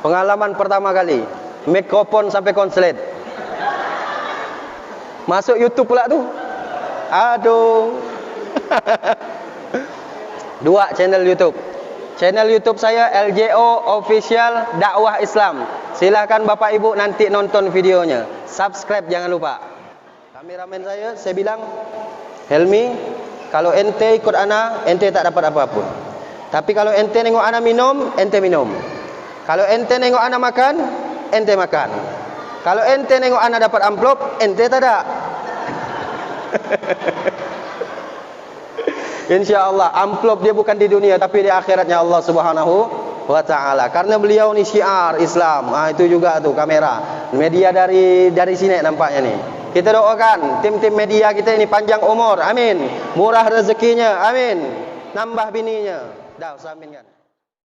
Pengalaman pertama kali, mikrofon sampai konslet. Masuk YouTube pula tu. Aduh. 2 channel YouTube. Channel YouTube saya LJO Official Dakwah Islam. Silakan Bapak Ibu nanti nonton videonya. Subscribe jangan lupa. Kameramen saya bilang, Helmi, kalau ente ikut ana, ente tak dapat apa-apa. Tapi kalau ente nengok ana minum, ente minum. Kalau ente nengok ana makan, ente makan. Kalau ente nengok ana dapat amplop, ente tak ada. InsyaAllah amplop dia bukan di dunia tapi di akhiratnya Allah Subhanahu wa ta'ala. Karena beliau ni syiar Islam. Itu juga tu kamera. Media dari sini nampaknya ni. Kita doakan tim-tim media kita ini panjang umur. Amin. Murah rezekinya. Amin. Nambah bininya. Dah usahamin kan.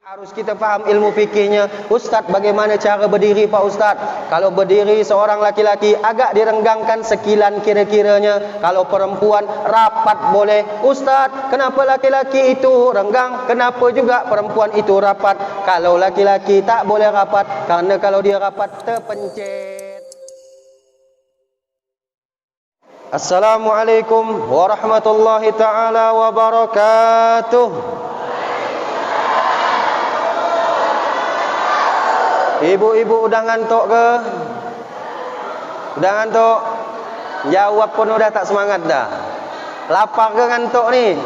Harus kita faham ilmu fikihnya. Ustaz, bagaimana cara berdiri Pak Ustaz? Kalau berdiri seorang laki-laki agak direnggangkan sekilan kira-kiranya. Kalau perempuan rapat boleh. Ustaz, kenapa laki-laki itu renggang? Kenapa juga perempuan itu rapat? Kalau laki-laki tak boleh rapat, karena kalau dia rapat terpencet. Assalamualaikum warahmatullahi taala wabarakatuh. Ibu-ibu udah ngantuk ke? Udah ngantuk? Jawab pun udah tak semangat dah. Lapar ke ngantuk ni?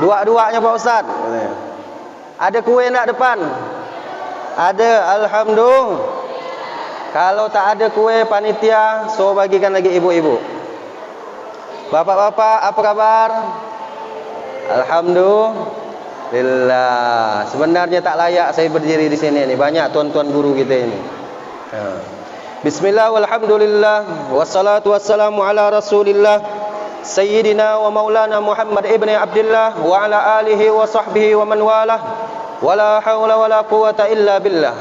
Dua-duanya Pak Ustaz. Ada kuih nak depan? Ada, alhamdulillah. Kalau tak ada kuih panitia, so bagikan lagi ibu-ibu. Bapak-bapak, apa kabar? Alhamdulillah. Sebenarnya tak layak saya berdiri di sini ni. Banyak tuan-tuan guru kita ini. Bismillah walhamdulillah wassalatu wassalamu ala Rasulillah Sayyidina wa Maulana Muhammad ibn Abdullah wa ala alihi wa sahbihi wa man walah. Wala hawla wala quwata illa billah.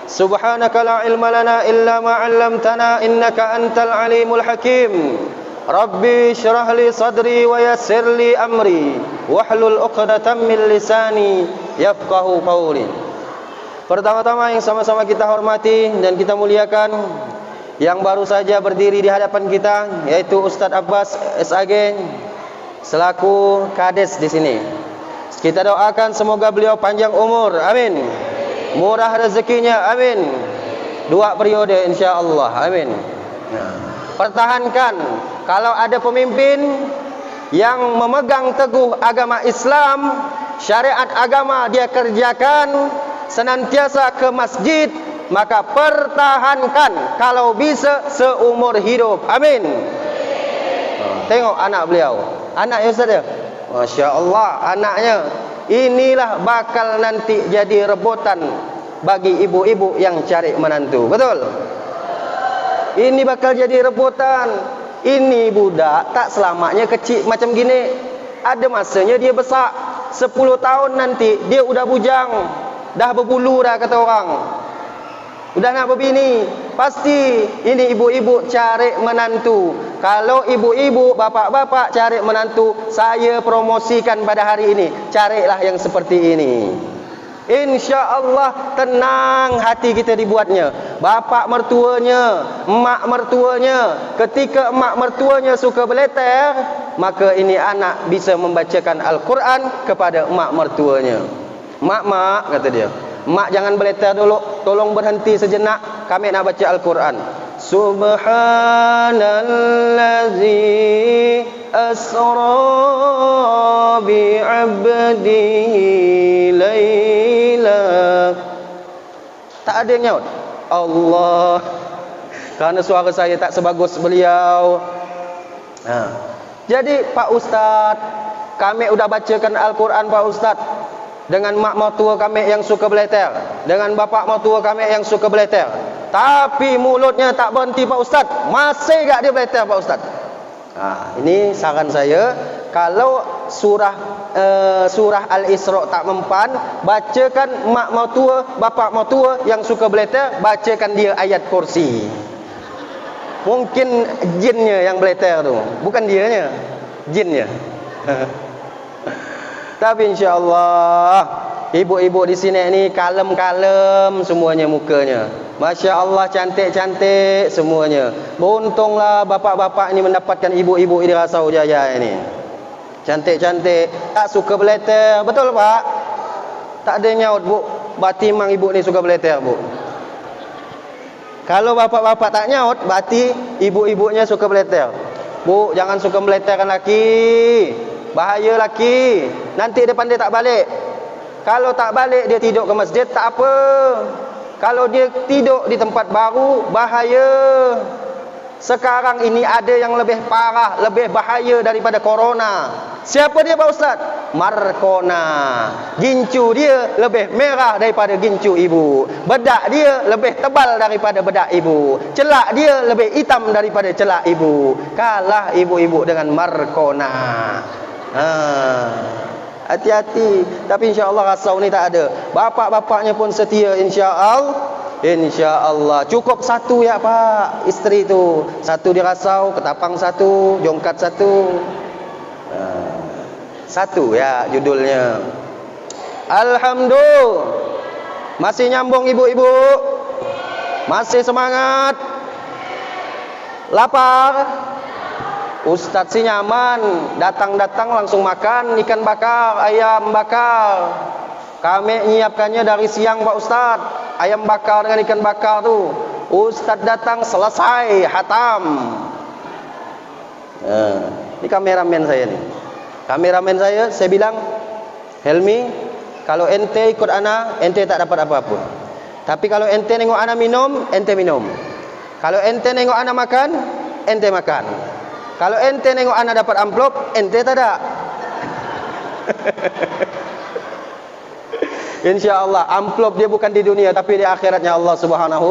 Subhanaka la ilma lana illa ma 'allamtana innaka antal alimul hakim. Rabbi syrah li sadri wa yassir li amri wahlul 'uqdatam min lisani yafqahu qawli. Pertama-tama yang sama-sama kita hormati dan kita muliakan yang baru saja berdiri di hadapan kita, yaitu Ustaz Abbas SAG selaku kades di sini. Kita doakan semoga beliau panjang umur, amin. Murah rezekinya, amin. 2 periode insya-Allah, amin. Pertahankan. Kalau ada pemimpin yang memegang teguh agama Islam, syariat agama dia kerjakan, senantiasa ke masjid, maka pertahankan kalau bisa seumur hidup. Amin. Tengok anak beliau. Anaknya Ustaz dia. Masya-Allah, anaknya. Inilah bakal nanti jadi rebutan bagi ibu-ibu yang cari menantu. Betul? Ini bakal jadi rebutan. Ini budak tak selamanya kecil macam gini. Ada masanya dia besar. 10 tahun nanti dia udah bujang. Dah berbulu dah kata orang. Udah nak berbini. Pasti ini ibu-ibu cari menantu. Kalau ibu-ibu, bapak-bapak cari menantu, saya promosikan pada hari ini. Carilah yang seperti ini. InsyaAllah tenang hati kita dibuatnya. Bapak mertuanya, mak mertuanya, ketika mak mertuanya suka beleter, maka ini anak bisa membacakan Al-Quran kepada mak mertuanya. Mak, kata dia, mak jangan beleter dulu, tolong berhenti sejenak, kami nak baca Al-Quran. Subhanallazi asra bi'abdihi layla. Tak ada yang nyaut Allah, kerana suara saya tak sebagus beliau. Jadi Pak Ustaz, kami udah bacakan Al-Quran Pak Ustaz, dengan mak mertua kami yang suka beleter, dengan bapak mertua kami yang suka beleter, tapi mulutnya tak berhenti Pak Ustaz, masih gak dia beleter Pak Ustaz. Ini saran saya, kalau surah Al-Isra tak mempan, bacakan mak mertua, bapak mertua yang suka beleter, bacakan dia ayat kursi. Mungkin jinnya yang beleter tu, bukan dianya, jinnya. Tapi insya-Allah Ibu-ibu di sini ni kalem-kalem semuanya mukanya. Masya Allah, cantik-cantik semuanya. Beruntunglah bapak-bapak ni mendapatkan ibu-ibu di Rasau Jaya ini. Cantik-cantik, tak suka beleter. Betul Pak? Tak ada nyaut Bu. Berarti memang ibu ni suka beleter Bu. Kalau bapak-bapak tak nyaut, berarti ibu-ibunya suka beleter. Bu, jangan suka beleterkan laki. Bahaya laki. Nanti dia pandai tak balik. Kalau tak balik dia tidur ke masjid, tak apa. Kalau dia tidur di tempat baru, bahaya. Sekarang ini ada yang lebih parah, lebih bahaya daripada corona. Siapa dia Pak Ustaz? Markona. Gincu dia lebih merah daripada gincu ibu. Bedak dia lebih tebal daripada bedak ibu. Celak dia lebih hitam daripada celak ibu. Kalah ibu-ibu dengan Markona. Hati-hati. Tapi insya-Allah Rasau ni tak ada. Bapak-bapaknya pun setia insya-Allah. InsyaAllah. Cukup satu ya Pak, isteri tu. Satu di Rasau, Ketapang satu, Jongkat satu. Satu ya judulnya. Alhamdulillah. Masih nyambung ibu-ibu? Masih semangat? Lapar? Ustadz si nyaman. Datang-datang langsung makan ikan bakar, ayam bakar. Kami nyiapkannya dari siang Pak Ustadz. Ayam bakar dengan ikan bakar tu. Ustadz datang selesai hatam. Ini kameramen saya ni. Kameramen saya bilang, Helmi, kalau ente ikut ana, ente tak dapat apa-apa. Tapi kalau ente nengok ana minum, ente minum. Kalau ente nengok ana makan, ente makan. Kalau ente nengok ana dapat amplop, ente tak ada. InsyaAllah amplop dia bukan di dunia tapi di akhiratnya Allah Subhanahu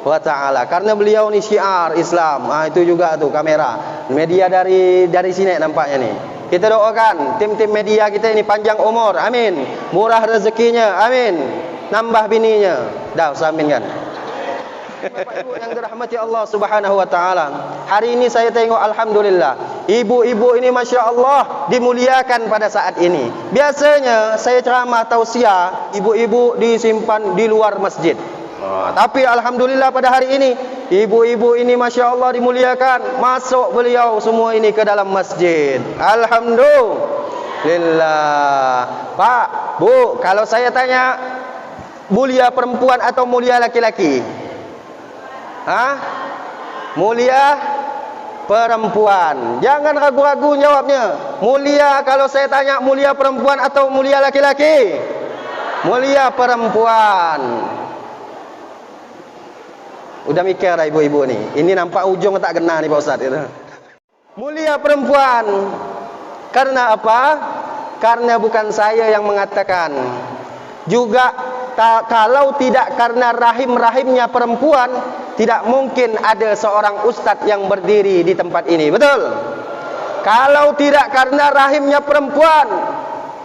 wa ta'ala. Karena beliau ni syiar Islam. Itu juga tu kamera. Media dari sini nampaknya ni. Kita doakan tim-tim media kita ini panjang umur. Amin. Murah rezekinya. Amin. Nambah bininya. Dah usah amin kan. Bapak Ibu yang dirahmati Allah Subhanahu wa ta'ala. Hari ini saya tengok alhamdulillah. Ibu-ibu ini Masya Allah dimuliakan pada saat ini. Biasanya saya ceramah tausiah, ibu-ibu disimpan di luar masjid. Tapi alhamdulillah pada hari ini ibu-ibu ini Masya Allah dimuliakan. Masuk beliau semua ini ke dalam masjid. Alhamdulillah. Pak, Bu, kalau saya tanya mulia perempuan atau mulia laki-laki? Mulia perempuan. Jangan ragu-ragu jawabnya. Mulia, kalau saya tanya mulia perempuan atau mulia laki-laki? Mulia perempuan. Udah mikir dah ibu-ibu ni. Ini nampak ujung tak kena ni Pak Ustaz. Mulia perempuan. Karena apa? Karena bukan saya yang mengatakan. Juga kalau tidak karena rahim-rahimnya perempuan, tidak mungkin ada seorang ustadz yang berdiri di tempat ini. Betul? Kalau tidak karena rahimnya perempuan,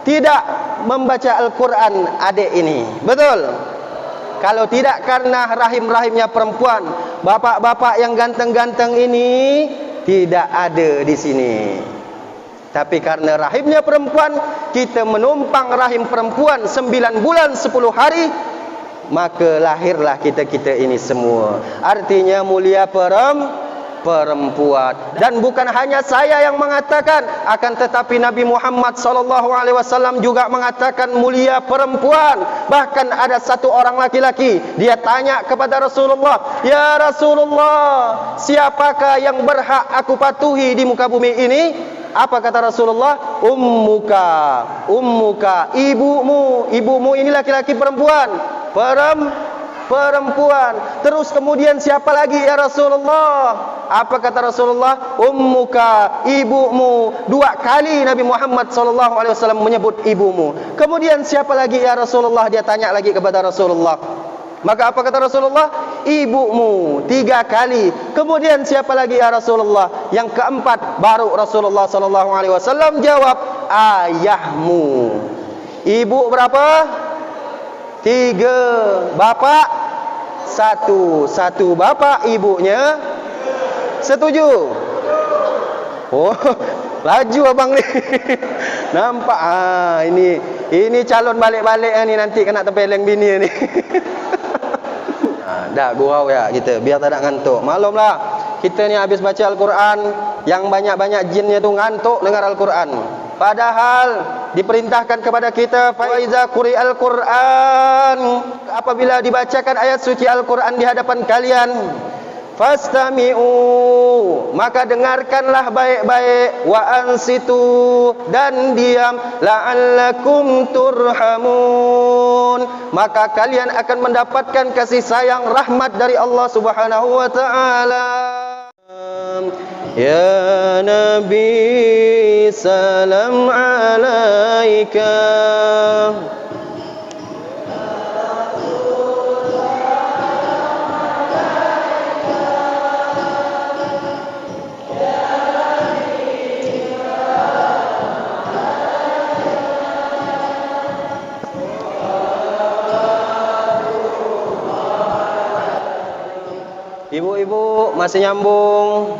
tidak membaca Al-Quran adik ini. Betul? Kalau tidak karena rahim-rahimnya perempuan, bapak-bapak yang ganteng-ganteng ini tidak ada di sini. Tapi karena rahimnya perempuan, kita menumpang rahim perempuan 9 bulan 10 hari, maka lahirlah kita-kita ini semua. Artinya mulia perempuan. Dan bukan hanya saya yang mengatakan, akan tetapi Nabi Muhammad SAW juga mengatakan mulia perempuan. Bahkan ada satu orang laki-laki, dia tanya kepada Rasulullah, "Ya Rasulullah, siapakah yang berhak aku patuhi di muka bumi ini?" Apa kata Rasulullah? Ummuka, ibumu ini laki-laki perempuan. Perempuan. Terus kemudian siapa lagi ya Rasulullah? Apa kata Rasulullah? Ummuka, ibumu. 2 kali Nabi Muhammad SAW menyebut ibumu. Kemudian siapa lagi ya Rasulullah? Dia tanya lagi kepada Rasulullah. Maka apa kata Rasulullah? Ibumu 3 kali. Kemudian siapa lagi ya Rasulullah? Yang keempat baru Rasulullah SAW jawab, ayahmu. Ibu berapa? 3. Bapak 1. 1 bapak, ibunya setuju. Oh, laju abang ni. Nampak? Ini Ini calon balik-balik ni nanti kena tempeleng bini ni. Dah gurau ya kita biar tak ada ngantuk. Maklumlah kita ni habis baca Al-Quran, yang banyak-banyak jinnya tu ngantuk dengar Al-Quran. Padahal diperintahkan kepada kita fa iza quri'al Quran, apabila dibacakan ayat suci Al-Quran di hadapan kalian, fastami'u, maka dengarkanlah baik-baik, wa ansitu, dan diam, la'allakum turhamun, maka kalian akan mendapatkan kasih sayang rahmat dari Allah Subhanahu wa taala. Ya Nabi salam alaika, ibu-ibu masih nyambung?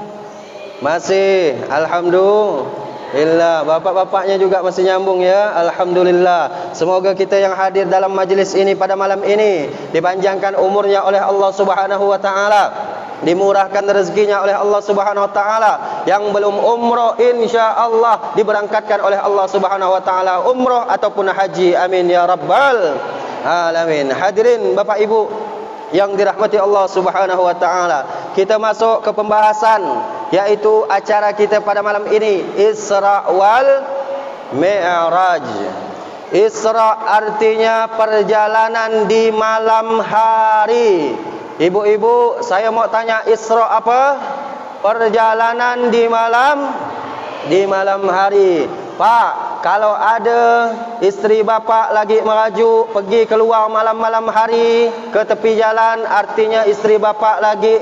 Masih, alhamdulillah. Bapak-bapaknya juga masih nyambung ya, alhamdulillah. Semoga kita yang hadir dalam majlis ini pada malam ini dipanjangkan umurnya oleh Allah Subhanahu wa taala, dimurahkan rezekinya oleh Allah Subhanahu wa taala. Yang belum umrah insyaallah diberangkatkan oleh Allah Subhanahu wa taala umrah ataupun haji, amin ya rabbal alamin. Hadirin Bapak Ibu yang dirahmati Allah Subhanahu wa taala, kita masuk ke pembahasan, yaitu acara kita pada malam ini, Isra wal Mi'raj. Isra artinya perjalanan di malam hari. Ibu-ibu, saya mau tanya, Isra apa? Perjalanan di malam hari. Pak, kalau ada isteri bapak lagi merajuk pergi keluar malam-malam hari ke tepi jalan, artinya isteri bapak lagi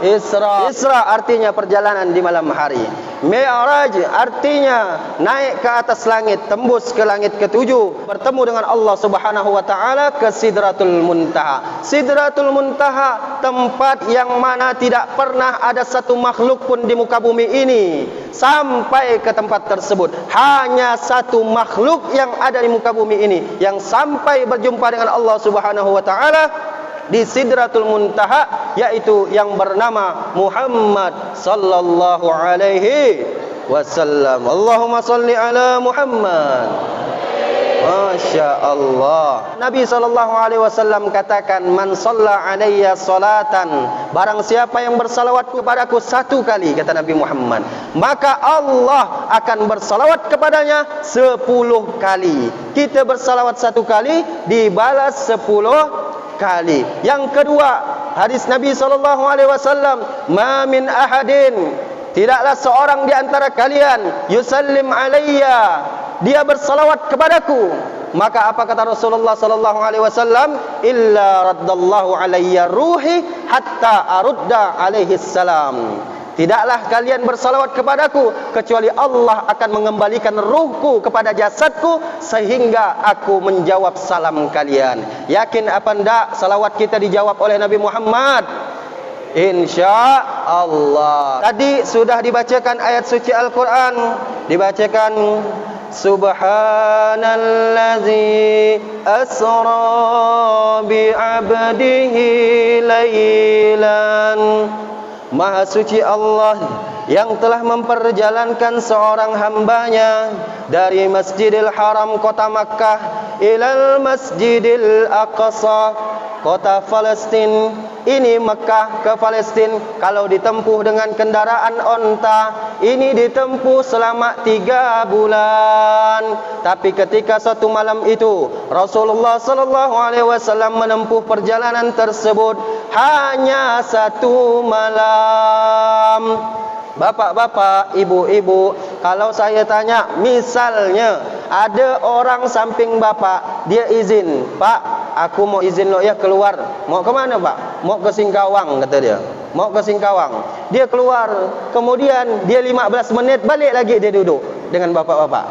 Isra. Isra artinya perjalanan di malam hari. Mi'raj artinya naik ke atas langit, tembus ke langit ketujuh, bertemu dengan Allah Subhanahu wa taala ke Sidratul Muntaha. Sidratul Muntaha, tempat yang mana tidak pernah ada satu makhluk pun di muka bumi ini sampai ke tempat tersebut. Hanya satu makhluk yang ada di muka bumi ini yang sampai berjumpa dengan Allah Subhanahu wa taala di Sidratul Muntaha, yaitu yang bernama Muhammad sallallahu alaihi wasallam. Allahumma salli ala Muhammad. Masya Allah. Nabi sallallahu alaihi wasallam katakan, man shalla alayya salatan, barang siapa yang bersalawat kepadaku satu kali, kata Nabi Muhammad, maka Allah akan bersalawat kepadanya 10 kali. Kita bersalawat satu kali, dibalas 10 kali. Yang kedua, hadis Nabi sallallahu alaihi wasallam, ma min ahadin, tidaklah seorang di antara kalian, yusallim alayya, dia bersalawat kepadaku, maka apa kata Rasulullah sallallahu alaihi wasallam, illa raddallahu alayya ruhi hatta arudda alaihi salam. Tidaklah kalian bersalawat kepadaku kecuali Allah akan mengembalikan ruhku kepada jasadku sehingga aku menjawab salam kalian. Yakin apa enggak salawat kita dijawab oleh Nabi Muhammad? InsyaAllah. Tadi sudah dibacakan ayat suci Al-Quran, dibacakan Subhanallazi asra bi'abdihi laylan. Maha suci Allah yang telah memperjalankan seorang hambanya dari Masjidil Haram kota Makkah ilal Masjidil Aqsa kota Palestin. Ini Makkah ke Palestin kalau ditempuh dengan kendaraan onta, ini ditempuh selama 3 bulan. Tapi ketika satu malam itu Rasulullah sallallahu alaihi wasallam menempuh perjalanan tersebut hanya 1 malam. Bapak-bapak, ibu-ibu, kalau saya tanya, misalnya ada orang samping bapak, dia izin, Pak, aku mau izin lo ya keluar. Mau ke mana, Pak? Mau ke Singkawang, kata dia. Mau ke Singkawang. Dia keluar, kemudian dia 15 menit balik lagi dia duduk dengan bapak-bapak.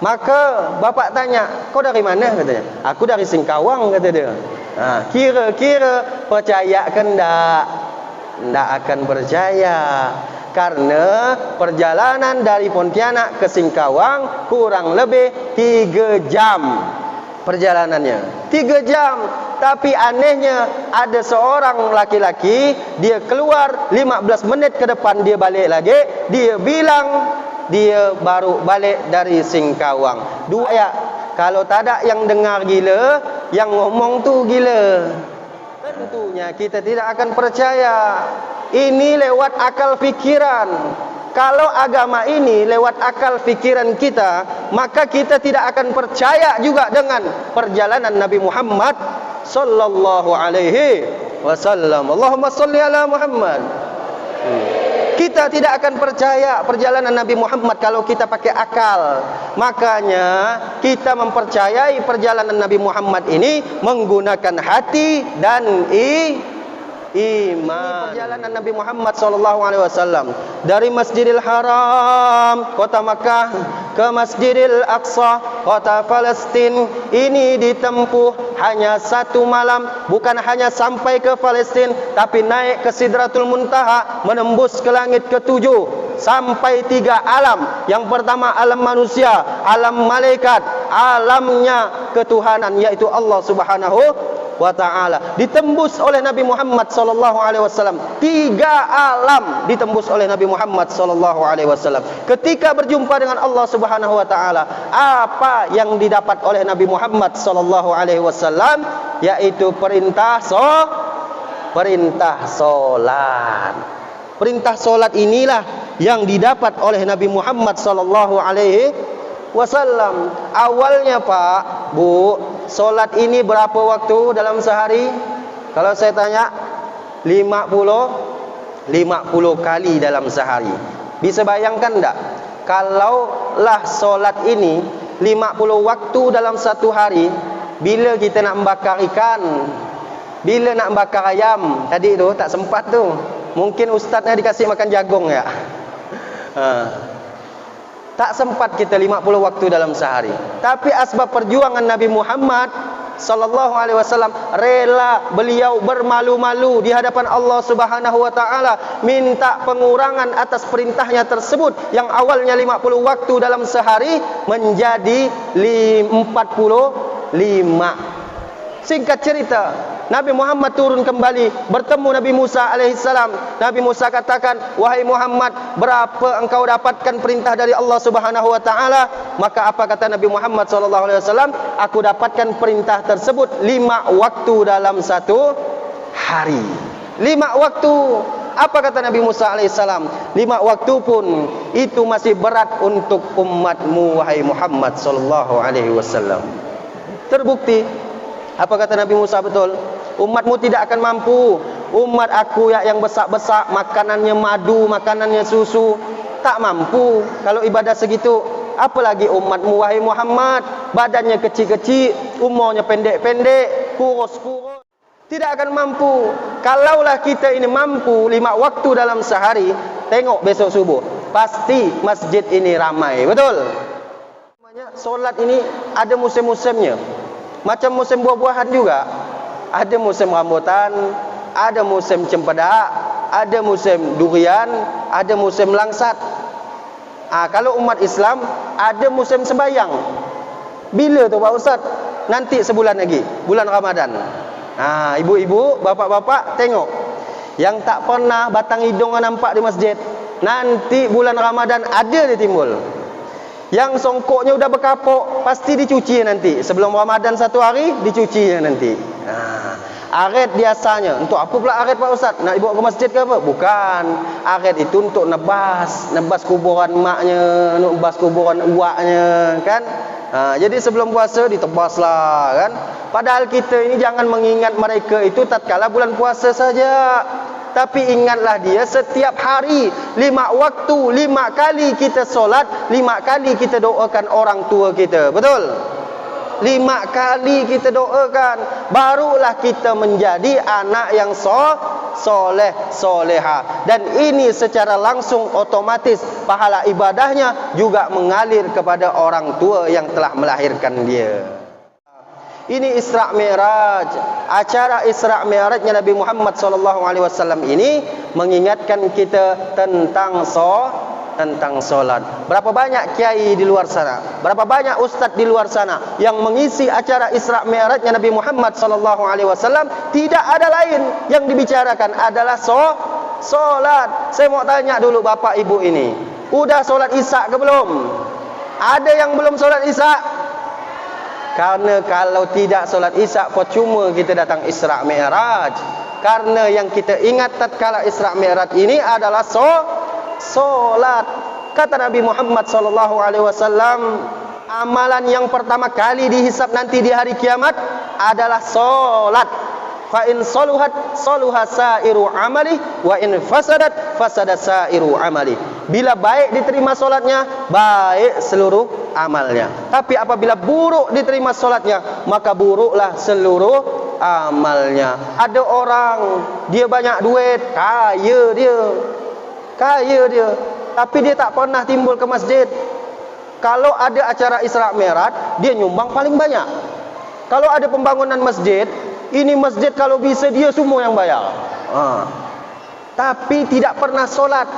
Maka bapak tanya, kau dari mana, katanya. Aku dari Singkawang, kata dia. Nah, kira-kira percaya ke enggak? Tidak akan percaya. Karena perjalanan dari Pontianak ke Singkawang kurang lebih 3 jam perjalanannya. 3 jam. Tapi anehnya ada seorang laki-laki, dia keluar 15 menit ke depan dia balik lagi, dia bilang dia baru balik dari Singkawang. Dua ayat. Kalau tak ada yang dengar gila, yang ngomong tu gila. Tentunya kita tidak akan percaya. Ini lewat akal fikiran. Kalau agama ini lewat akal fikiran kita, maka kita tidak akan percaya juga dengan perjalanan Nabi Muhammad sallallahu alaihi wasallam. Allahumma shalli ala Muhammad. Kita tidak akan percaya perjalanan Nabi Muhammad kalau kita pakai akal. Makanya kita mempercayai perjalanan Nabi Muhammad ini menggunakan hati dan iman. Perjalanan Nabi Muhammad SAW dari Masjidil Haram, kota Makkah, ke Masjidil Aqsa, kota Palestin, ini ditempuh hanya 1 malam. Bukan hanya sampai ke Palestin, tapi naik ke Sidratul Muntaha, menembus ke langit ke-7, sampai 3 alam. Yang pertama alam manusia, alam malaikat, alamnya ketuhanan, yaitu Allah Subhanahu wa ta'ala. Ditembus oleh Nabi Muhammad sallallahu alaihi wasallam. 3 alam ditembus oleh Nabi Muhammad sallallahu alaihi wasallam. Ketika berjumpa dengan Allah Subhanahu wa ta'ala, apa yang didapat oleh Nabi Muhammad sallallahu alaihi wasallam? Yaitu perintah solat. Perintah solat inilah yang didapat oleh Nabi Muhammad sallallahu alaihi wasallam. Awalnya Pak, Bu, solat ini berapa waktu dalam sehari? Kalau saya tanya 50 kali dalam sehari. Bisa bayangkan enggak? Kalaulah solat ini 50 waktu dalam satu hari, bila kita nak membakar ikan, bila nak bakar ayam, tadi tu tak sempat tu. Mungkin ustaznya dikasih makan jagung ya. Tak sempat kita 50 waktu dalam sehari. Tapi asbab perjuangan Nabi Muhammad sallallahu alaihi wasallam, rela beliau bermalu-malu di hadapan Allah Subhanahu wa taala, minta pengurangan atas perintahnya tersebut yang awalnya 50 waktu dalam sehari menjadi 45. Singkat cerita, Nabi Muhammad turun kembali bertemu Nabi Musa alaihissalam. Nabi Musa katakan, "Wahai Muhammad, berapa engkau dapatkan perintah dari Allah Subhanahu wa taala?" Maka apa kata Nabi Muhammad sallallahu alaihi wasallam? "Aku dapatkan perintah tersebut 5 waktu dalam satu hari." 5 waktu. Apa kata Nabi Musa alaihissalam? 5 waktu pun itu masih berat untuk umatmu wahai Muhammad sallallahu alaihi wasallam. Terbukti apa kata Nabi Musa betul? Umatmu tidak akan mampu. Umat aku yang besar-besar, makanannya madu, makanannya susu, tak mampu kalau ibadah segitu. Apalagi umatmu wahai Muhammad, badannya kecil-kecil, umurnya pendek-pendek, kurus-kurus, tidak akan mampu. Kalaulah kita ini mampu 5 waktu dalam sehari, tengok besok subuh, pasti masjid ini ramai, betul? Solat ini ada musim-musimnya. Macam musim buah-buahan juga. Ada musim rambutan, ada musim cempedak, ada musim durian, ada musim langsat. Kalau umat Islam ada musim sembayang. Bila tu Pak Ustaz? Nanti sebulan lagi, bulan Ramadan. Ibu-ibu, bapak-bapak, tengok. Yang tak pernah batang hidung nampak di masjid, nanti bulan Ramadan ada dia timbul. Yang songkoknya udah berkapuk, pasti dicuci nanti. Sebelum Ramadan 1 hari, dicuci nanti. Aret biasanya. Untuk apa pula aret Pak Ustaz? Nak dibawa ke masjid ke apa? Bukan. Aret itu untuk nebas kuburan maknya, nebas kuburan uaknya, kan? Jadi sebelum puasa ditebaslah, kan? Padahal kita ini jangan mengingat mereka itu tatkala bulan puasa saja. Tapi ingatlah dia setiap hari, 5 waktu, 5 kali kita solat, 5 kali kita doakan orang tua kita. Betul? 5 kali kita doakan, barulah kita menjadi anak yang soleh, soleha. Dan ini secara langsung otomatis pahala ibadahnya juga mengalir kepada orang tua yang telah melahirkan dia. Ini Isra Mi'raj. Acara Isra Mi'rajnya Nabi Muhammad SAW ini mengingatkan kita tentang solat. Berapa banyak kiai di luar sana, berapa banyak ustaz di luar sana yang mengisi acara Isra Mi'rajnya Nabi Muhammad SAW, tidak ada lain yang dibicarakan adalah solat. Saya mau tanya dulu bapak ibu ini, udah solat Isya ke belum? Ada yang belum solat Isya? Karena kalau tidak solat Isya, percuma kita datang Isra Mi'raj. Karena yang kita ingat tatkala Isra Mi'raj ini adalah solat. Kata Nabi Muhammad SAW, amalan yang pertama kali dihisab nanti di hari kiamat adalah solat. Fa in saluhat saluha sairu amali, wa in fasadat fasada sairu amali. Bila baik diterima solatnya, baik seluruh amalnya. Tapi apabila buruk diterima solatnya, maka buruklah seluruh amalnya. Ada orang dia banyak duit, kaya dia, tapi dia tak pernah timbul ke masjid. Kalau ada acara Isra Mi'raj, dia nyumbang paling banyak. Kalau ada pembangunan masjid, ini masjid kalau bisa dia semua yang bayar. Tapi tidak pernah solat,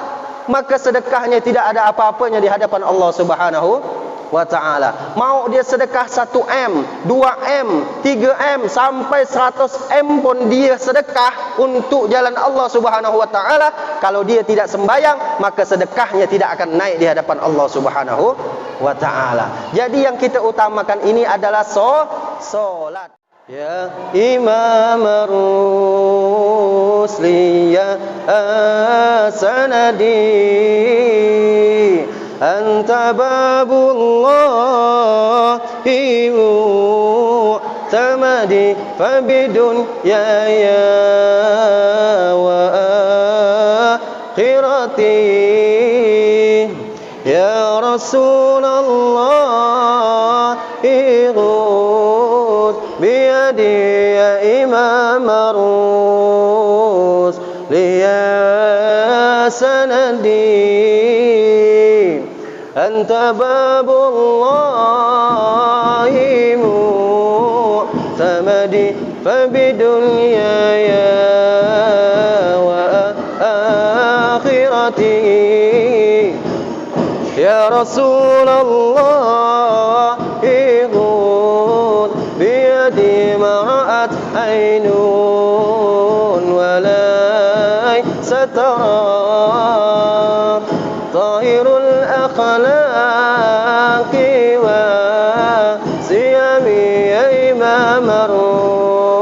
maka sedekahnya tidak ada apa-apanya di hadapan Allah Subhanahu wa ta'ala. Mau dia sedekah 1M, 2M, 3M sampai 100M pun dia sedekah untuk jalan Allah Subhanahu wa ta'ala, kalau dia tidak sembahyang, maka sedekahnya tidak akan naik di hadapan Allah Subhanahu wa ta'ala. Jadi yang kita utamakan ini adalah solat. Ya Imam Rusli ya sanadi, anta babullahi mu'tamadi, fabidun ya wa akhirati, ya Rasulullah biyadi ya Imam Rusli ya sanadi, anta babullahi mu'tamadi, fabidunya wa akhirati, ya Rasulullah biyadi ma'at aynun walay satara, tahirul akhlaqi wa siyami ya Imam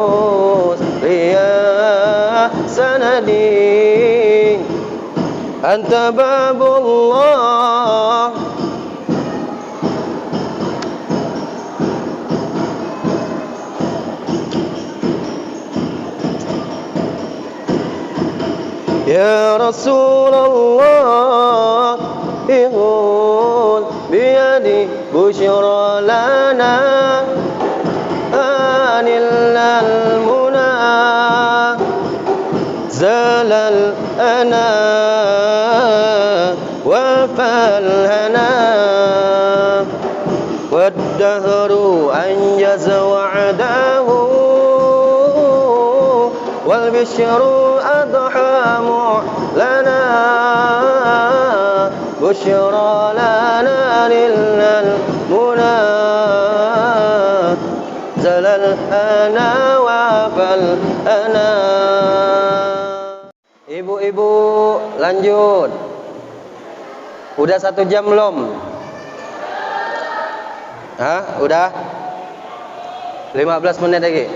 Rusli ya sanadi, anta babullah. Ya Rasulullah ihul biyadi busyra lana anillal muna zalal ana wa falhana waddahru anjaz wa'dahu wal bishru adhamu lana busyra lana lillal muna zalal ana wa fal ana. Ibu-ibu lanjut. Udah 1 jam belum? Hah? Udah? 15 menit lagi.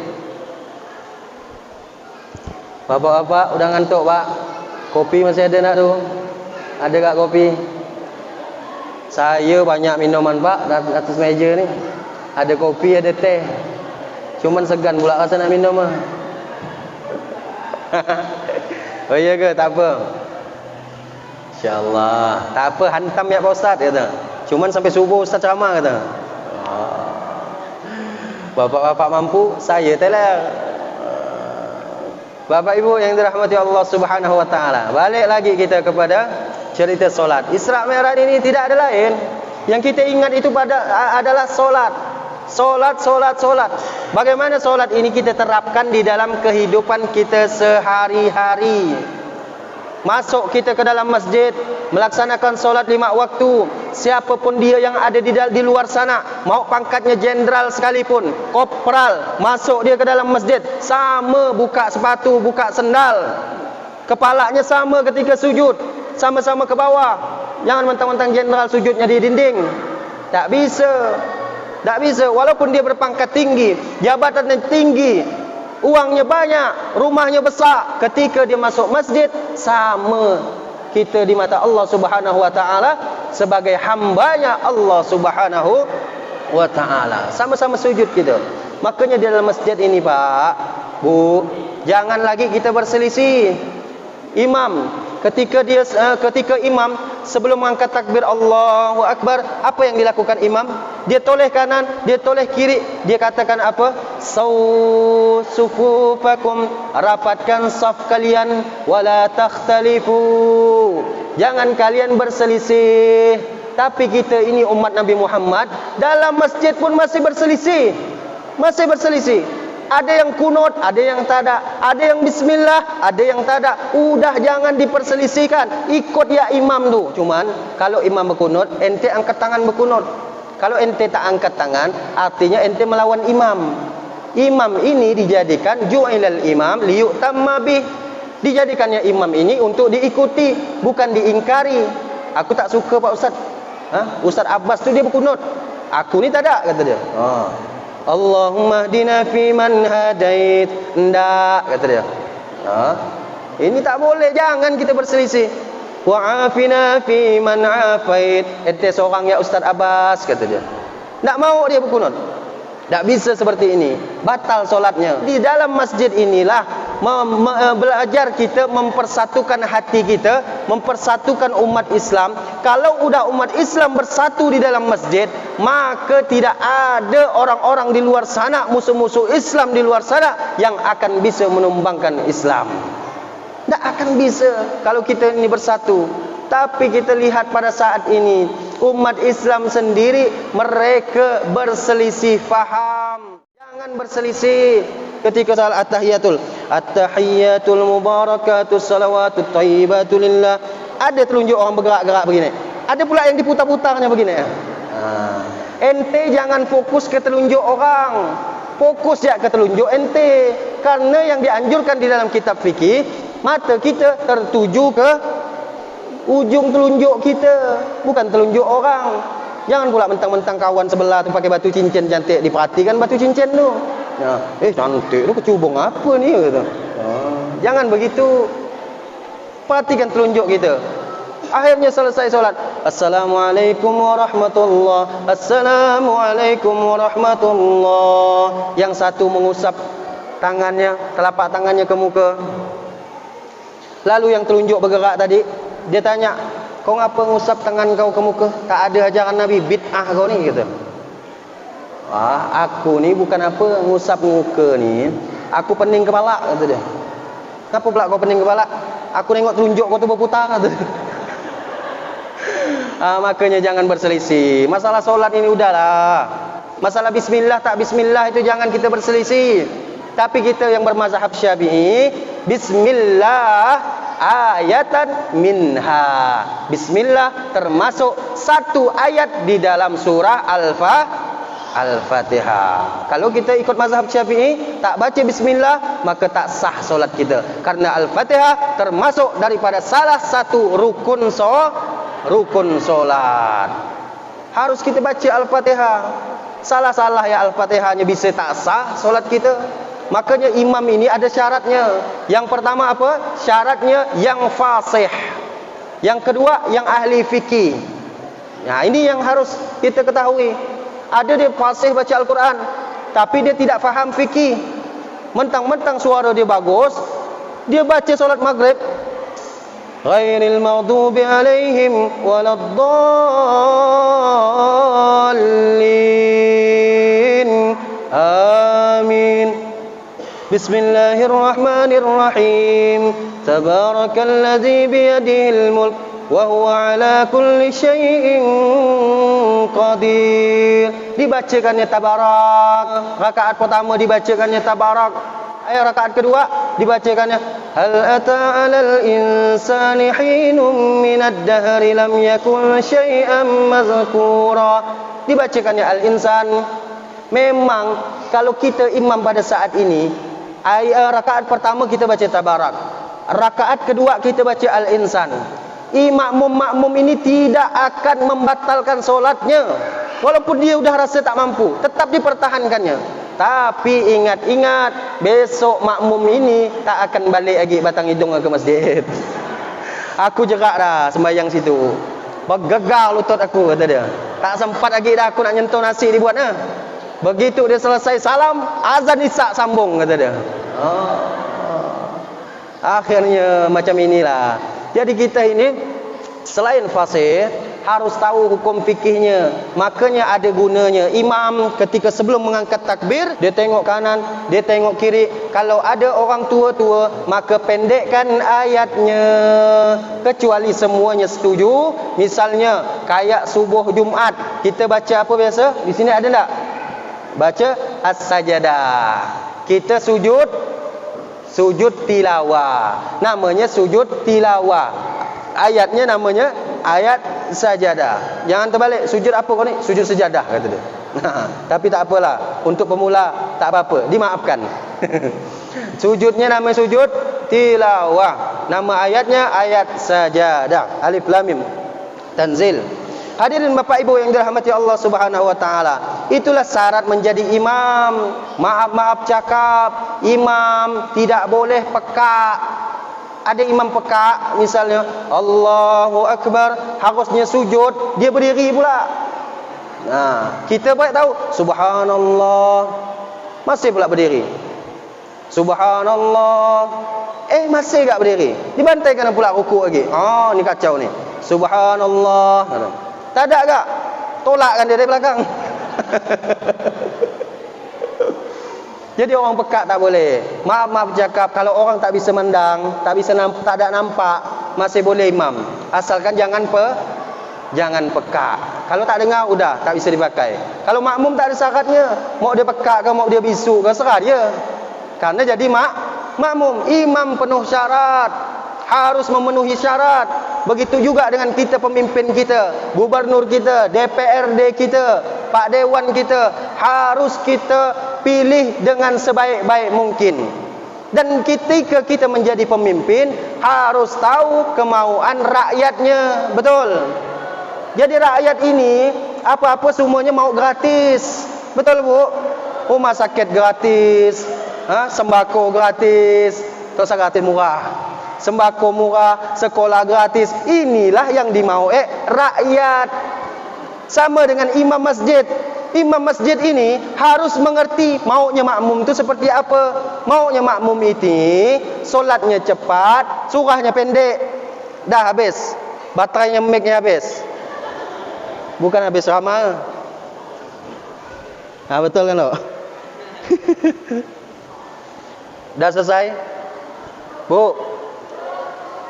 Bapak-bapak udah ngantuk, Pak? Kopi masih ada nak tu? Ada tak kopi? Saya banyak minuman, Pak, atas meja ni. Ada kopi, ada teh. Cuman segan pula rasa nak minum ah. Oh iya ke? Tak apa. InsyaAllah. Tak apa, hantam ya Pak Ustaz kata. Cuman sampai subuh Ustaz ceramah kata. Bapak-bapak mampu, saya telah. Bapak Ibu yang dirahmati Allah Subhanahu wa taala. Balik lagi kita kepada cerita solat. Isra Mi'raj ini tidak ada lain. Yang kita ingat itu adalah solat. Solat. Bagaimana solat ini kita terapkan di dalam kehidupan kita sehari-hari? Masuk kita ke dalam masjid, melaksanakan solat 5 waktu. Siapapun dia yang ada di luar sana, mau pangkatnya jenderal sekalipun, kopral, masuk dia ke dalam masjid, sama buka sepatu, buka sendal. Kepalanya sama ketika sujud, sama-sama ke bawah. Jangan mentang-mentang jenderal sujudnya di dinding. Tak bisa. Walaupun dia berpangkat tinggi, jabatannya tinggi, uangnya banyak, rumahnya besar, ketika dia masuk masjid, sama kita di mata Allah Subhanahu wa taala sebagai hambanya Allah Subhanahu wa taala. Sama-sama sujud kita. Makanya di dalam masjid ini, Pak, Bu, jangan lagi kita berselisih. Imam, ketika imam sebelum mengangkat takbir Allahu Akbar, apa yang dilakukan imam? Dia toleh kanan, dia toleh kiri, dia katakan apa? Sufufakum, rapatkan saf kalian, wala takhtalifu, jangan kalian berselisih. Tapi kita ini umat Nabi Muhammad, dalam masjid pun masih berselisih. Ada yang kunut, ada yang tada, ada yang bismillah, ada yang tada. Udah jangan diperselisihkan, ikut ya imam tu. Cuman kalau imam berkunut, ente angkat tangan berkunut. Kalau ente tak angkat tangan, artinya ente melawan imam. Imam ini dijadikan ju'ilal imam liyutamma bih. Dijadikannya imam ini untuk diikuti, bukan diingkari. Aku tak suka Pak Ustaz. Ustaz Abbas tu dia berkunut. Aku ni tak ada, kata dia. Allahumma hdina fi man hadait. Ndak, kata dia. Ini tak boleh, jangan kita berselisih. Wa afina fi man afait. Ente seorang ya Ustaz Abbas, kata dia. Tak mau dia berkunut. Tak bisa seperti ini, batal solatnya. Di dalam masjid inilah belajar kita mempersatukan hati kita, mempersatukan umat Islam. Kalau udah umat Islam bersatu di dalam masjid, maka tidak ada orang-orang di luar sana, musuh-musuh Islam di luar sana yang akan bisa menumbangkan Islam. Tak akan bisa kalau kita ini bersatu. Tapi kita lihat pada saat ini, umat Islam sendiri mereka berselisih faham. Jangan berselisih ketika salat at-tahiyatul mubarakatus salawatut thayyibatu lillah. Ada telunjuk orang bergerak-gerak begini. Ada pula yang diputar-putarnya begini. Ente jangan fokus ke telunjuk orang. Fokus ya ke telunjuk ente. Karena yang dianjurkan di dalam kitab fikih, mata kita tertuju ke ujung telunjuk kita, bukan telunjuk orang. Jangan pula mentang-mentang kawan sebelah tu pakai batu cincin cantik, diperhatikan batu cincin tu. Cantik tu kecubung apa ni kata. Jangan begitu. Perhatikan telunjuk kita. Akhirnya selesai solat. Assalamualaikum warahmatullahi. Assalamualaikum warahmatullahi. Yang satu mengusap tangannya, telapak tangannya ke muka. Lalu yang telunjuk bergerak tadi, dia tanya, kau ngapa ngusap tangan kau ke muka? Tak ada ajaran Nabi, bid'ah kau ni, kata. Aku ni bukan apa ngusap muka ni, aku pening kepala, kata dia. Kenapa pula kau pening kepala? Aku tengok telunjuk kau tu berputar, kata dia. Makanya jangan berselisih. Masalah solat ini udahlah. Masalah bismillah tak bismillah itu jangan kita berselisih. Tapi kita yang bermazhab Syafi'i, bismillah ayatan minha. Bismillah termasuk satu ayat di dalam surah Al-Fatihah. Kalau kita ikut mazhab Syafi'i, tak baca bismillah, maka tak sah solat kita. Karena Al-Fatihah termasuk daripada salah satu rukun solat. Harus kita baca Al-Fatihah. Salah-salah ya Al-Fatihahnya bisa tak sah solat kita. Makanya imam ini ada syaratnya. Yang pertama apa? Syaratnya yang fasih. Yang kedua yang ahli fikih. Nah, ini yang harus kita ketahui. Ada dia fasih baca Al-Quran, tapi dia tidak faham fikih. Mentang-mentang suara dia bagus, dia baca solat maghrib, ghairil maghdubi alaihim waladdallin. Amin. Bismillahirrahmanirrahim. Tabarakalladzi biyadihil mulk wa huwa ala kulli syai'in qadir. Dibacakannya tabarak. Rakaat pertama dibacakannya tabarak. Rakaat kedua dibacakannya hal ata 'alal insani hinum minad dahri lam yakun syai'an mazkura. Dibacakannya al-insan. Memang kalau kita imam pada saat ini, rakaat pertama kita baca tabarak, rakaat kedua kita baca al-insan. Makmum ini tidak akan membatalkan solatnya, walaupun dia sudah rasa tak mampu, tetap dipertahankannya. Tapi ingat-ingat, besok makmum ini tak akan balik lagi batang hidung ke masjid. Aku jerak dah sembahyang situ, bergegar lutut aku, kata dia. Tak sempat lagi dah aku nak nyentuh nasi dibuat dah. Begitu dia selesai salam, azan isyak sambung, kata dia. Akhirnya macam inilah. Jadi kita ini selain fasih harus tahu hukum fikihnya. Makanya ada gunanya imam ketika sebelum mengangkat takbir, dia tengok kanan, dia tengok kiri. Kalau ada orang tua-tua, maka pendekkan ayatnya, kecuali semuanya setuju. Misalnya kayak subuh Jumaat, kita baca apa biasa? Di sini ada tak? Baca as-sajadah. Kita sujud tilawah. Namanya sujud tilawah. Ayatnya namanya ayat sajadah. Jangan terbalik, sujud apa kau ni? Sujud sejadah, kata dia. Tapi tak apalah, untuk pemula tak apa-apa, dimaafkan. Sujudnya namanya sujud tilawah. Nama ayatnya ayat sajadah. Alif lam mim tanzil. Hadirin Bapak Ibu yang dirahmati Allah Subhanahu wa taala, itulah syarat menjadi imam. Maaf cakap, imam tidak boleh pekak. Ada imam pekak, misalnya Allahu Akbar, harusnya sujud, dia berdiri pula. Nah, kita baik tahu subhanallah, masih pula berdiri. Subhanallah, masih tak berdiri. Dibantaikan pula rukuk lagi. Ni kacau ni. Subhanallah. Tak ada tak? Tolakkan dia dari belakang. Jadi orang pekat tak boleh. Maaf cakap, kalau orang tak bisa mendang, tak ada nampak, masih boleh imam. Asalkan jangan pekak. Kalau tak dengar, udah tak bisa dipakai. Kalau makmum tak ada syaratnya, mau dia pekak ke, mau dia bisu ke, serah dia. Karena jadi makmum, imam penuh syarat, harus memenuhi syarat. Begitu juga dengan kita, pemimpin kita, gubernur kita, DPRD kita, Pak Dewan kita, harus kita pilih dengan sebaik-baik mungkin. Dan ketika kita menjadi pemimpin, harus tahu kemauan rakyatnya. Betul. Jadi rakyat ini apa-apa semuanya mau gratis. Betul Bu? Rumah sakit gratis, sembako gratis, terus gratis murah. Sembako murah, sekolah gratis. Inilah yang dimau rakyat. Sama dengan imam masjid. Imam masjid ini harus mengerti maunya makmum itu seperti apa. Maunya makmum ini solatnya cepat, surahnya pendek. Dah habis. Baterainya mic-nya habis. Bukan habis ramal. Betul kan, Dok? Dah selesai? Bu?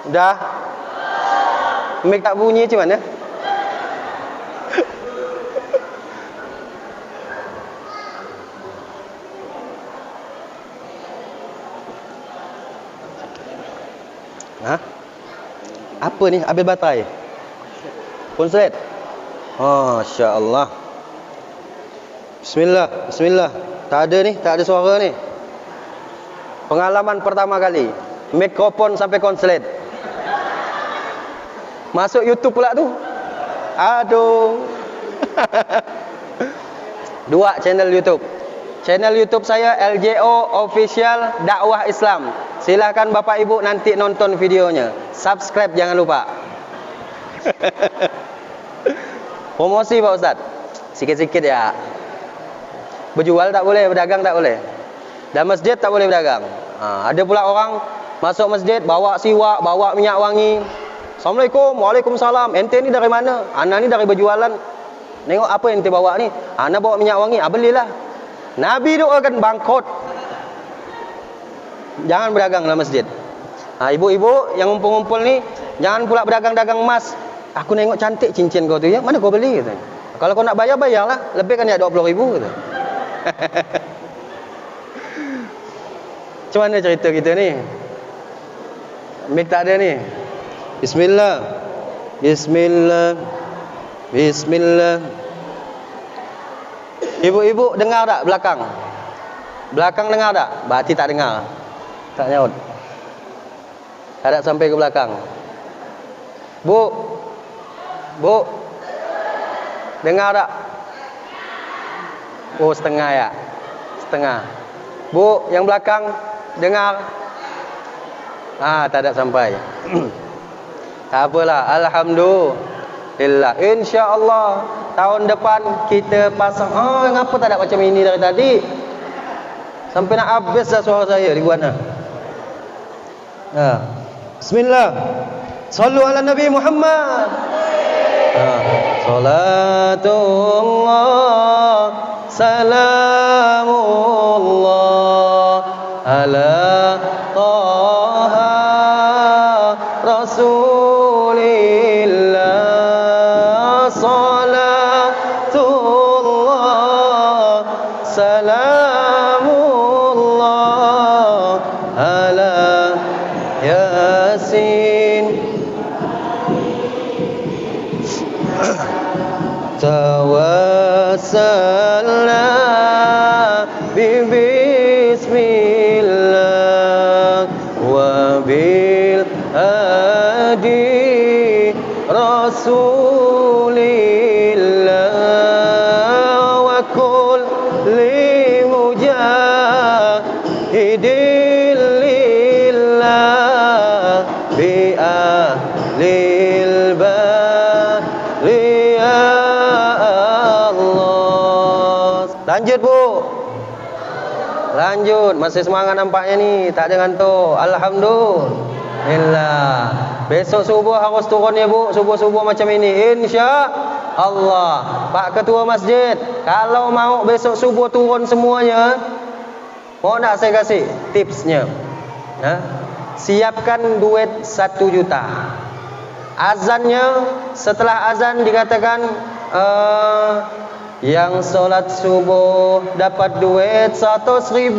Dah? Mic tak bunyi macam mana? Apa ni? Habis baterai? Konslet? Masya Allah. Bismillah. Tak ada ni, tak ada suara ni. Pengalaman pertama kali, mikrofon sampai konslet. Masuk YouTube pula tu. Aduh. 2 channel YouTube. Channel YouTube saya LJO Official Dakwah Islam. Silakan Bapak Ibu nanti nonton videonya. Subscribe jangan lupa. Promosi Pak Ustaz. Sikit-sikit ya. Berjual tak boleh, berdagang tak boleh. Dan masjid tak boleh berdagang. Ada pula orang masuk masjid bawa siwak, bawa minyak wangi. Assalamualaikum, waalaikumsalam. Ente ni dari mana? Ana ni dari berjualan. Tengok apa yang ente bawa ni. Ana bawa minyak wangi. Belilah. Nabi doakan bangkrut. Jangan berdagang dalam masjid. Ibu-ibu yang ngumpul-ngumpul ni, Jangan pula berdagang-dagang emas. Aku nengok cantik cincin kau tu ya. Mana kau beli katanya. Kalau kau nak bayar, bayarlah. Lebih kan ya 20,000 kata. Macam mana cerita kita ni? Mik tak ada ni. Bismillah. Bismillah. Bismillah. Ibu-ibu dengar tak belakang? Belakang dengar tak? Berarti tak dengar. Tak nyaut. Tak ada sampai ke belakang. Bu. Bu. Dengar tak? Oh, setengah ya. Setengah. Bu, yang belakang dengar. Tak ada sampai. Tak apalah. Alhamdulillah. InsyaAllah tahun depan kita pasang. Kenapa tak ada macam ini dari tadi? Sampai nak habis dah suara saya di mana. Bismillah. Sallu ala Nabi Muhammad. Salatullah salamullah ala Taha Rasulillah. Salatullah salamullah ala Yasin. Tawassalna bismillah wa bil hadi rasulillah wa kulli mujahidin lillah bi ahlil bariyah. Lanjut bu. Lanjut. Masih semangat nampaknya ni. Tak ada ngantuk. Alhamdulillah. Besok subuh harus turun ya bu. Subuh-subuh macam ini. Insya Allah. Pak Ketua Masjid, kalau mau besok subuh turun semuanya, mau nak saya kasih tipsnya. Siapkan duit 1 juta. Azannya, setelah azan dikatakan yang solat subuh dapat duit 100,000.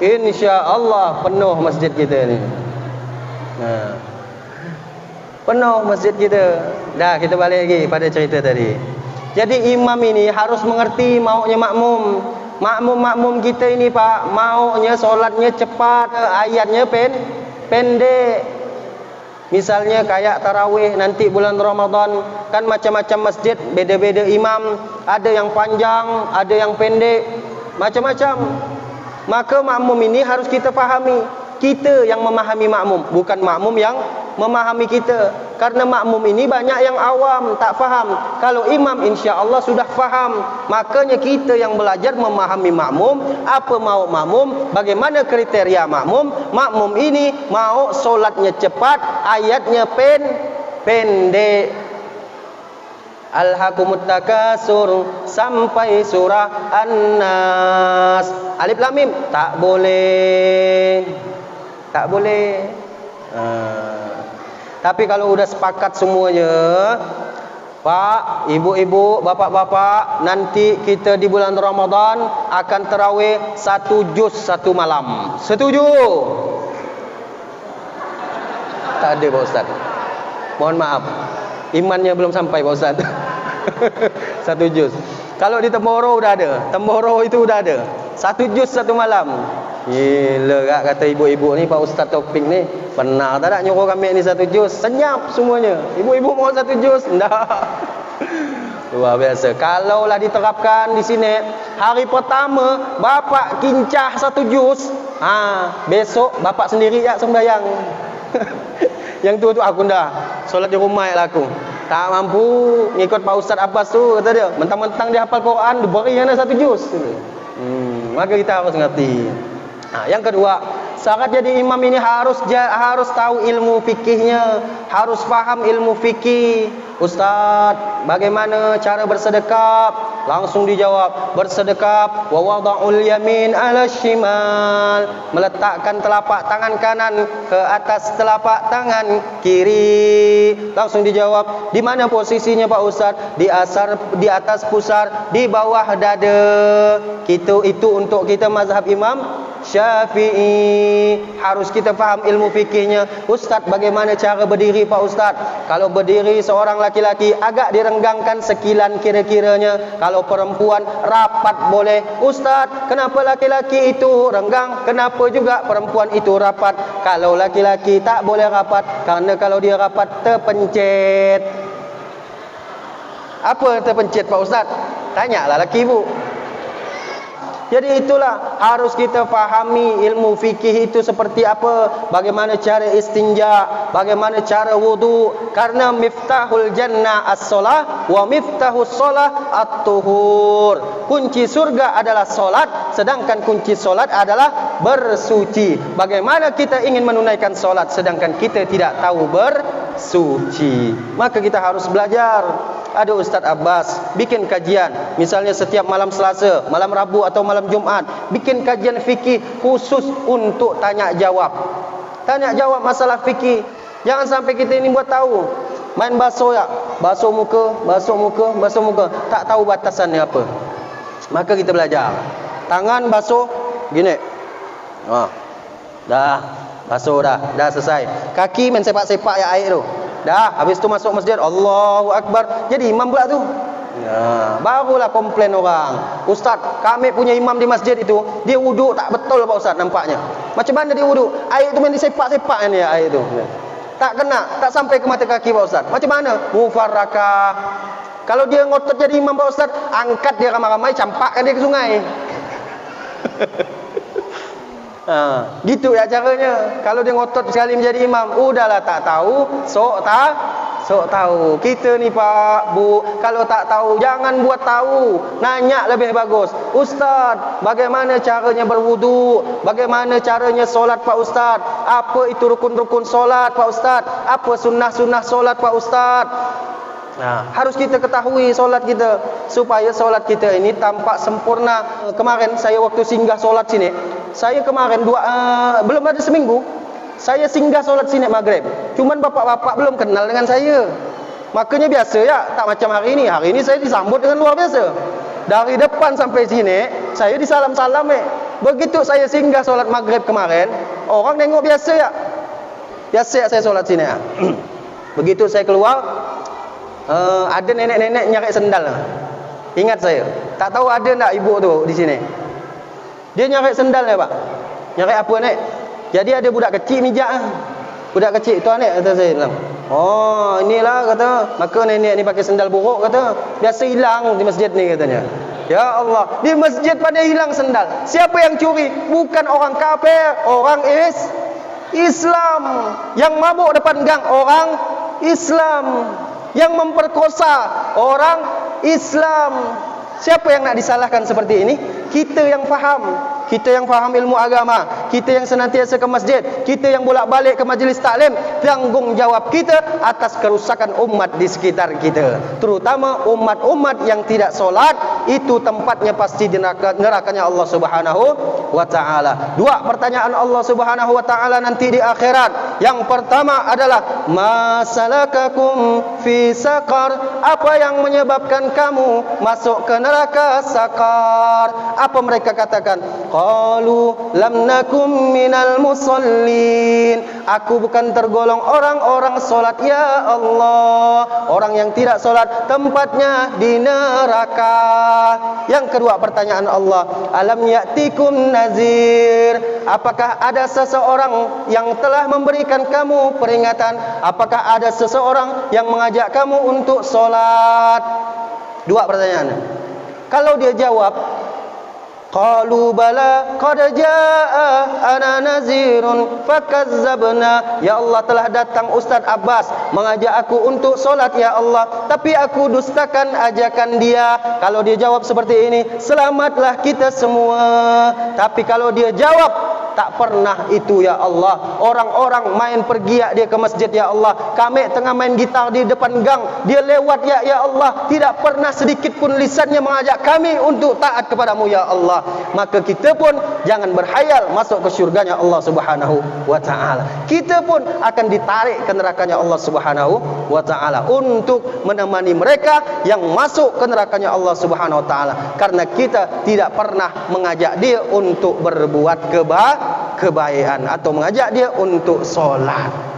InsyaAllah penuh masjid kita ni. Penuh masjid kita. Dah, kita balik lagi pada cerita tadi. Jadi imam ini harus mengerti maunya makmum. Makmum kita ini pak, maunya solatnya cepat, ayatnya pendek. Misalnya kayak tarawih nanti bulan Ramadan, kan macam-macam masjid, beda-beda imam, ada yang panjang, ada yang pendek, macam-macam. Maka makmum ini harus kita fahami. Kita yang memahami makmum, bukan makmum yang memahami kita. Karena makmum ini banyak yang awam, tak faham. Kalau imam insya-Allah sudah faham. Makanya kita yang belajar memahami makmum, apa mau makmum, bagaimana kriteria makmum. Makmum ini mau solatnya cepat, ayatnya pendek. Alhaqumut takasur sampai surah An-Nas. Alif Lam Mim tak boleh. Tak boleh. Tapi kalau udah sepakat semuanya, Pak, ibu-ibu, bapak-bapak, nanti kita di bulan Ramadan akan tarawih 1 juz 1 malam. Setuju? Tak ada Pak Ustaz. Mohon maaf. Imannya belum sampai Pak Ustaz. 1 juz. Kalau di Temboro udah ada. Temboro itu udah ada. 1 juz 1 malam. Gila kak, kata ibu-ibu ni, Pak Ustaz Taufik ni, pernah tak nak nyuruh kami ni 1 juz? Senyap semuanya. Ibu-ibu mau 1 juz? Tak. Luar biasa. Kalaulah diterapkan di sini, hari pertama bapak kincah 1 juz, besok bapak sendiri ya sembahyang. Yang tu aku dah solat di rumah ya aku. Tak mampu ngikut Pak Ustaz Abbas tu, kata dia. Mentang-mentang dia hafal Quran, diberi yang 1 juz. Maka kita harus ngerti. Yang kedua, syarat jadi imam ini harus tahu ilmu fikihnya, harus faham ilmu fikih. Ustaz, bagaimana cara bersedekap? Langsung dijawab, bersedekap. Wa wada'ul yamin 'ala shimal, meletakkan telapak tangan kanan ke atas telapak tangan kiri. Langsung dijawab, di mana posisinya Pak Ustaz? Di atas pusar, di bawah dada. Itu untuk kita mazhab Imam Syafi'i. Harus kita faham ilmu fikihnya. Ustaz, bagaimana cara berdiri Pak Ustaz? Kalau berdiri seorang laki-laki agak direnggangkan sekilan kira-kiranya. Kalau perempuan rapat boleh. Ustaz, kenapa laki-laki itu renggang? Kenapa juga perempuan itu rapat? Kalau laki-laki tak boleh rapat, karena kalau dia rapat terpencet. Apa terpencet Pak Ustaz? Tanyalah laki ibu. Jadi itulah harus kita fahami ilmu fikih itu seperti apa, bagaimana cara istinja, bagaimana cara wudu. Karena miftahul jannah as-shalah wa miftahus shalah at-tuhur. Kunci surga adalah solat, sedangkan kunci solat adalah bersuci. Bagaimana kita ingin menunaikan solat sedangkan kita tidak tahu bersuci? Maka kita harus belajar. Ada Ustaz Abbas bikin kajian, misalnya setiap malam Selasa, malam Rabu atau malam Jumaat, bikin kajian fikih khusus untuk tanya jawab. Tanya jawab masalah fikih. Jangan sampai kita ini buat tahu main basuh ya, basuh muka, basuh muka, basuh muka, tak tahu batasannya apa. Maka kita belajar. Tangan basuh gini. Dah, basuh dah selesai. Kaki main sepak-sepak ya air tu. Dah, habis tu masuk masjid, Allahu Akbar. Jadi imam pula tu. Ya, barulah komplain orang. Ustaz, kami punya imam di masjid itu, dia wuduk tak betul Pak Ustaz nampaknya. Macam mana dia wuduk? Air tu main disepak-sepak ni air tu. Tak kena, tak sampai ke mata kaki Pak Ustaz. Macam mana? Mufarrakah. Kalau dia ngotot jadi imam Pak Ustaz, angkat dia ramai-ramai, campakkan dia ke sungai. Gitu ya caranya. Kalau dia ngotot sekali menjadi imam, udahlah tak tahu, sok tahu. Kita ni Pak, Bu, kalau tak tahu jangan buat tahu, nanya lebih bagus. Ustaz, bagaimana caranya berwudu? Bagaimana caranya solat Pak Ustaz? Apa itu rukun-rukun solat Pak Ustaz? Apa sunnah-sunnah solat Pak Ustaz? Harus kita ketahui solat kita supaya solat kita ini tampak sempurna. Kemarin saya waktu singgah solat sini, saya kemarin belum ada seminggu, saya singgah solat sini maghrib. Cuman bapak-bapak belum kenal dengan saya. Makanya biasa ya, tak macam hari ini. Hari ini saya disambut dengan luar biasa. Dari depan sampai sini, saya disalam-salam. Begitu saya singgah solat maghrib kemarin, orang nengok biasa ya. Biasa ya saya solat sini ya. Begitu saya keluar, ada nenek-nenek nyari sendal. Ingat saya, tak tahu ada tak ibu tu di sini. Dia nyari sendal ya Pak. Nyari apa nek? Jadi ada budak kecil mijak. Budak kecil, tuan nek kata saya bilang. Oh, inilah kata, maka nenek ni pakai sendal buruk kata. Biasa hilang di masjid ni katanya. Ya Allah, di masjid pada hilang sendal. Siapa yang curi? Bukan orang kafir, orang Islam. Yang mabuk depan gang orang Islam. Yang memperkosa orang Islam. Siapa yang nak disalahkan seperti ini? Kita yang faham. Kita yang faham ilmu agama, kita yang senantiasa ke masjid, kita yang bolak-balik ke majlis taklim. Tanggungjawab kita atas kerusakan umat di sekitar kita, terutama umat-umat yang tidak solat. Itu tempatnya pasti di nerakanya Allah Subhanahu wa ta'ala. Dua pertanyaan Allah Subhanahu wa ta'ala nanti di akhirat. Yang pertama adalah masalakakum fi saqar, apa yang menyebabkan kamu masuk ke neraka sakar? Apa mereka katakan? Qalu lam nakum minal musallin, aku bukan tergolong orang-orang solat ya Allah. Orang yang tidak solat tempatnya di neraka. Yang kedua pertanyaan Allah, alam ya'tikum nazir, apakah ada seseorang yang telah memberikan kamu peringatan? Apakah ada seseorang yang mengajak kamu untuk solat? Dua pertanyaan. Kalau dia jawab qalu bala qad jaa ana nazirun fakazzabna, ya Allah telah datang Ustaz Abbas mengajak aku untuk solat ya Allah, tapi aku dustakan ajakan dia. Kalau dia jawab seperti ini, selamatlah kita semua. Tapi kalau dia jawab tak pernah itu ya Allah. Orang-orang main pergi dia ke masjid ya Allah. Kami tengah main gitar di depan gang, dia lewat ya Allah. Tidak pernah sedikit pun lisannya mengajak kami untuk taat kepadamu ya Allah. Maka kita pun jangan berhayal masuk ke syurganya Allah Subhanahu wa taala. Kita pun akan ditarik ke nerakanya Allah Subhanahu wa taala untuk menemani mereka yang masuk ke nerakanya Allah Subhanahu wa taala, karena kita tidak pernah mengajak dia untuk berbuat kebaikan atau mengajak dia untuk solat.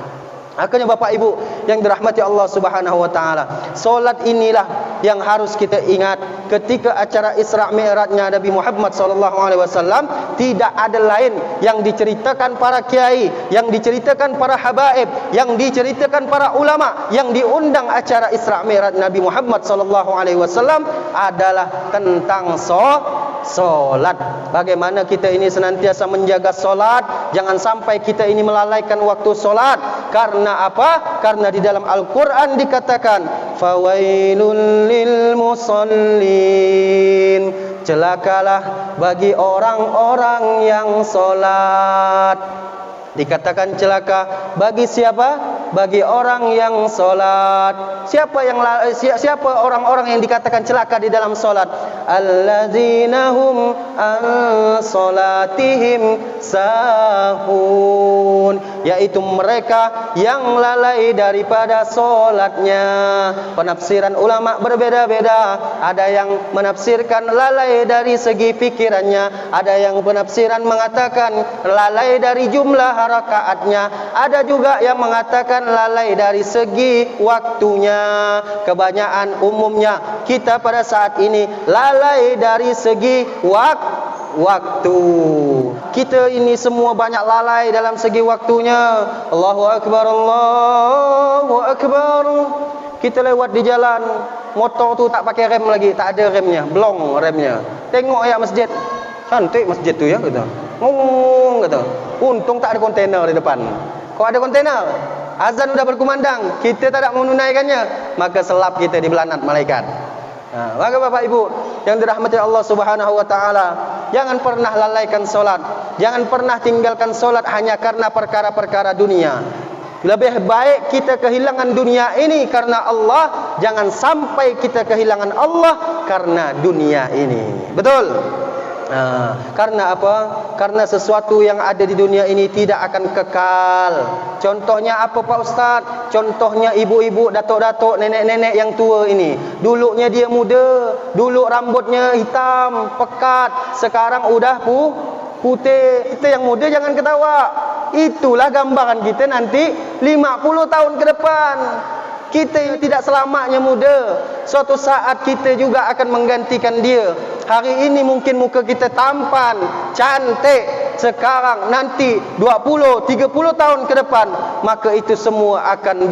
Akhirnya Bapak Ibu yang dirahmati Allah Subhanahu wa taala, solat inilah yang harus kita ingat ketika acara Isra Mi'rajnya Nabi Muhammad sallallahu alaihi wasallam. Tidak ada lain yang diceritakan para kiai, yang diceritakan para habaib, yang diceritakan para ulama, yang diundang acara Isra Mi'raj Nabi Muhammad sallallahu alaihi wasallam adalah tentang solat. Bagaimana kita ini senantiasa menjaga solat, jangan sampai kita ini melalaikan waktu solat. Karena apa? Karena di dalam Al-Quran dikatakan fawailul lil musallin, celakalah bagi orang-orang yang solat. Dikatakan celaka bagi siapa? Bagi orang yang solat. Siapa orang-orang yang dikatakan celaka di dalam solat? Alladzina hum an solatihim sahun, yaitu mereka yang lalai daripada solatnya. Penafsiran ulama berbeda-beda. Ada yang menafsirkan lalai dari segi pikirannya, ada yang penafsiran mengatakan lalai dari jumlah rakaatnya, ada juga yang mengatakan lalai dari segi waktunya. Kebanyakan umumnya kita pada saat ini lalai dari segi waktu. Kita ini semua banyak lalai dalam segi waktunya. Allahu Akbar, Allahu Akbar. Kita lewat di jalan, motor tu tak pakai rem lagi, tak ada remnya, blong remnya. Tengok ya masjid, cantik masjid tu ya, kata. Ngomong kata. Untung tak ada kontainer di depan. Kalau ada kontainer, azan sudah berkumandang, kita tak ada menunaikannya, maka selap kita di belanat malaikat. Maka Bapak Ibu yang dirahmati Allah Subhanahu wa taala, jangan pernah lalaikan solat, jangan pernah tinggalkan solat hanya karena perkara-perkara dunia. Lebih baik kita kehilangan dunia ini karena Allah, jangan sampai kita kehilangan Allah karena dunia ini. Betul? Karena apa? Karena sesuatu yang ada di dunia ini tidak akan kekal. Contohnya apa Pak Ustaz? Contohnya ibu-ibu, datuk-datuk, nenek-nenek yang tua ini. Dulunya dia muda, dulu rambutnya hitam, pekat, sekarang udah putih. Kita yang muda jangan ketawa. Itulah gambaran kita nanti 50 tahun ke depan. Kita tidak selamanya muda. Suatu saat kita juga akan menggantikan dia. Hari ini mungkin muka kita tampan, cantik. Sekarang nanti 20, 30 tahun ke depan, maka itu semua akan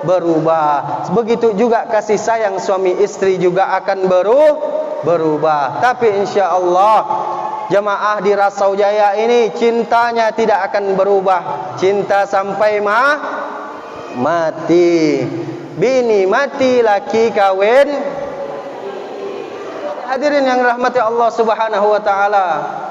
berubah. Begitu juga kasih sayang suami istri juga akan berubah. Tapi insya-Allah jemaah di Rasau Jaya ini cintanya tidak akan berubah. Cinta sampai mati. Bini mati, laki kawin. Hadirin yang rahmati Allah Subhanahu wa taala,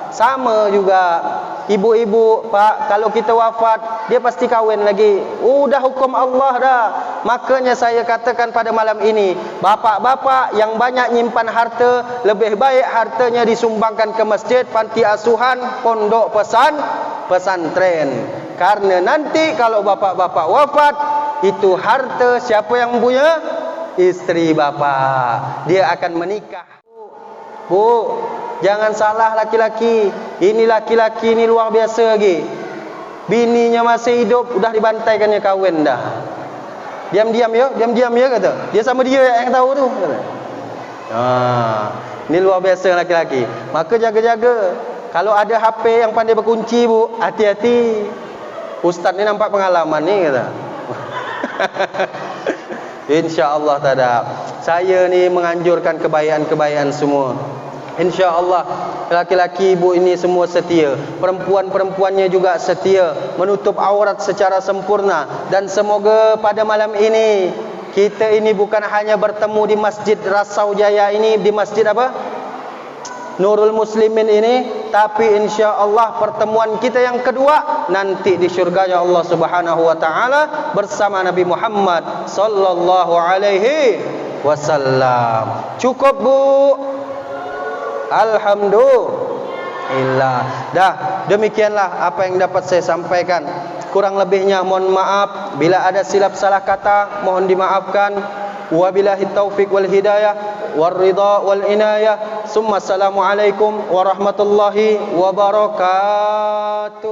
sama juga ibu-ibu, Pak, kalau kita wafat dia pasti kawin lagi. Udah hukum Allah dah. Makanya saya katakan pada malam ini, bapak-bapak yang banyak nyimpan harta, lebih baik hartanya disumbangkan ke masjid, panti asuhan, pondok pesantren. Karena nanti kalau bapak-bapak wafat, itu harta siapa yang punya? Istri bapak. Dia akan menikah. Bu, jangan salah laki-laki. Ini laki-laki ini luar biasa lagi. Bininya masih hidup, udah dibantaikannya kahwin dah. Diam-diam ya kata. Dia sama dia yang tahu tu. Ini luar biasa laki-laki. Maka jaga-jaga. Kalau ada HP yang pandai berkunci, Bu, hati-hati. Ustaz ni nampak pengalaman ni kata. InsyaAllah tak. Saya ni menganjurkan kebaikan-kebaikan semua. InsyaAllah laki-laki ibu ini semua setia, perempuan-perempuannya juga setia, menutup aurat secara sempurna. Dan semoga pada malam ini kita ini bukan hanya bertemu di Masjid Rasau Jaya ini, di masjid apa? Nurul Muslimin ini, tapi insya-Allah pertemuan kita yang kedua nanti di syurganya Allah Subhanahu wa taala bersama Nabi Muhammad sallallahu alaihi wasallam. Cukup, Bu? Alhamdulillah. Dah, demikianlah apa yang dapat saya sampaikan. Kurang lebihnya mohon maaf. Bila ada silap salah kata, mohon dimaafkan. Wabillahi taufiq wal hidayah wal ridha wal inayah. Summa assalamualaikum warahmatullahi wabarakatuh.